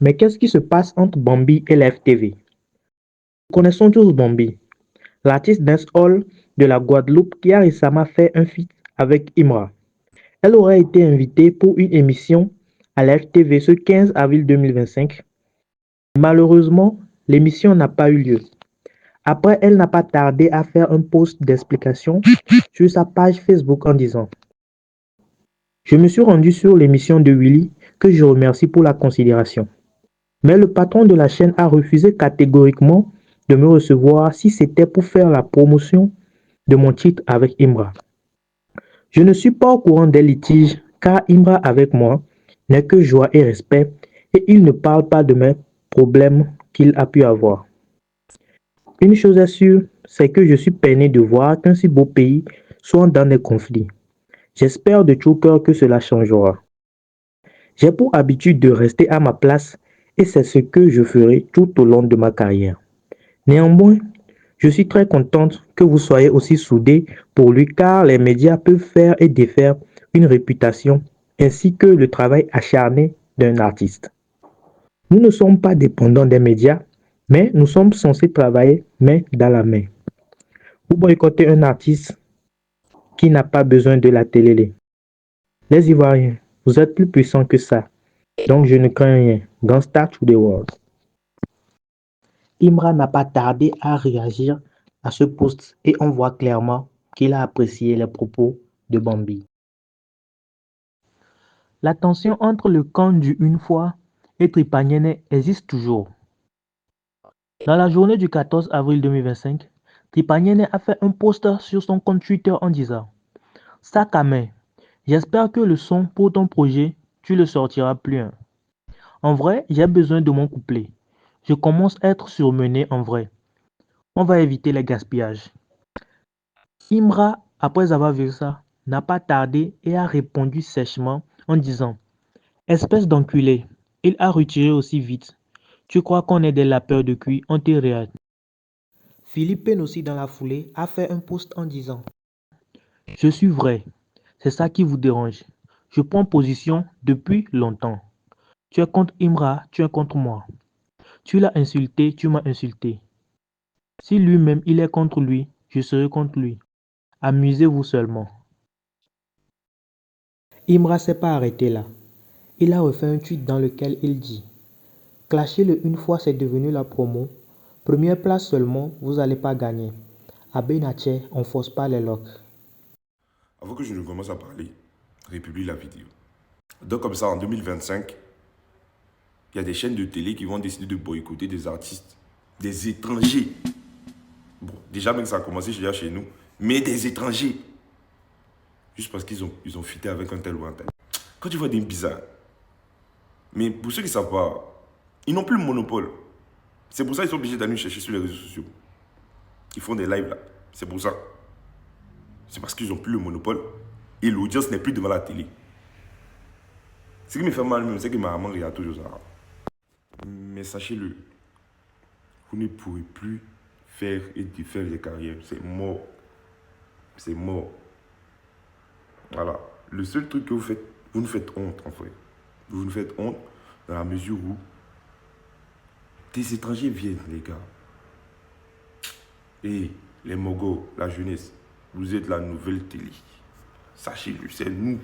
Mais qu'est-ce qui se passe entre Bambi et la FTV? Nous connaissons tous Bambi, l'artiste dancehall de la Guadeloupe qui a récemment fait un feat avec Imra. Elle aurait été invitée pour une émission à la FTV ce 15 avril 2025. Malheureusement, l'émission n'a pas eu lieu. Après, elle n'a pas tardé à faire un post d'explication sur sa page Facebook en disant: Je me suis rendu sur l'émission de Willy, que je remercie pour la considération. Mais le patron de la chaîne a refusé catégoriquement de me recevoir si c'était pour faire la promotion de mon titre avec Imra. Je ne suis pas au courant des litiges car Imra avec moi n'est que joie et respect et il ne parle pas de mes problèmes qu'il a pu avoir. Une chose est sûre, c'est que je suis peiné de voir qu'un si beau pays soit dans des conflits. J'espère de tout cœur que cela changera. J'ai pour habitude de rester à ma place et c'est ce que je ferai tout au long de ma carrière. Néanmoins, je suis très contente que vous soyez aussi soudés pour lui car les médias peuvent faire et défaire une réputation ainsi que le travail acharné d'un artiste. Nous ne sommes pas dépendants des médias, mais nous sommes censés travailler main dans la main. Vous boycottez un artiste qui n'a pas besoin de la télé. Les Ivoiriens, vous êtes plus puissants que ça. Donc je ne crains rien. Gangsta to the world. Imra n'a pas tardé à réagir à ce post et on voit clairement qu'il a apprécié les propos de Bambi. La tension entre le camp du Une fois et Tripaniene existe toujours. Dans la journée du 14 avril 2025, Tripaniene a fait un post sur son compte Twitter en disant: Sac à main, j'espère que le son pour ton projet, tu le sortiras plus. En vrai, j'ai besoin de mon couplet. Je commence à être surmené en vrai. On va éviter les gaspillages. Imra, après avoir vu ça, n'a pas tardé et a répondu sèchement en disant: Espèce d'enculé, il a retiré aussi vite. Tu crois qu'on est des lapeurs de cuir, on te réagit. Philippe aussi dans la foulée a fait un post en disant: Je suis vrai, c'est ça qui vous dérange. Je prends position depuis longtemps. Tu es contre Imra, tu es contre moi. Tu l'as insulté, tu m'as insulté. Si lui-même il est contre lui, je serai contre lui. Amusez-vous seulement. Imra s'est pas arrêté là. Il a refait un tweet dans lequel il dit: Clasher le une fois c'est devenu la promo. Première place seulement, vous allez pas gagner. À Benaché, on force pas les locks. Avant que je ne commence à parler, républie la vidéo. Donc comme ça, en 2025, il y a des chaînes de télé qui vont décider de boycotter des artistes, des étrangers. Bon, déjà même que ça a commencé déjà chez nous, mais des étrangers. Juste parce qu'ils ont fité avec un tel ou un tel. Quand tu vois des bizarres, mais pour ceux qui ne savent pas, ils n'ont plus le monopole. C'est pour ça qu'ils sont obligés d'aller chercher sur les réseaux sociaux. Ils font des lives là. C'est pour ça. C'est parce qu'ils n'ont plus le monopole et l'audience n'est plus devant la télé. Ce qui me fait mal même, c'est que ma maman regarde toujours ça. Mais sachez-le, vous ne pourrez plus faire et défaire les carrières. C'est mort. C'est mort. Voilà. Le seul truc que vous faites, vous nous faites honte en fait. Vous nous faites honte dans la mesure où des étrangers viennent, les gars. Et les mogos, la jeunesse, vous êtes la nouvelle télé. Sachez-le, c'est nous.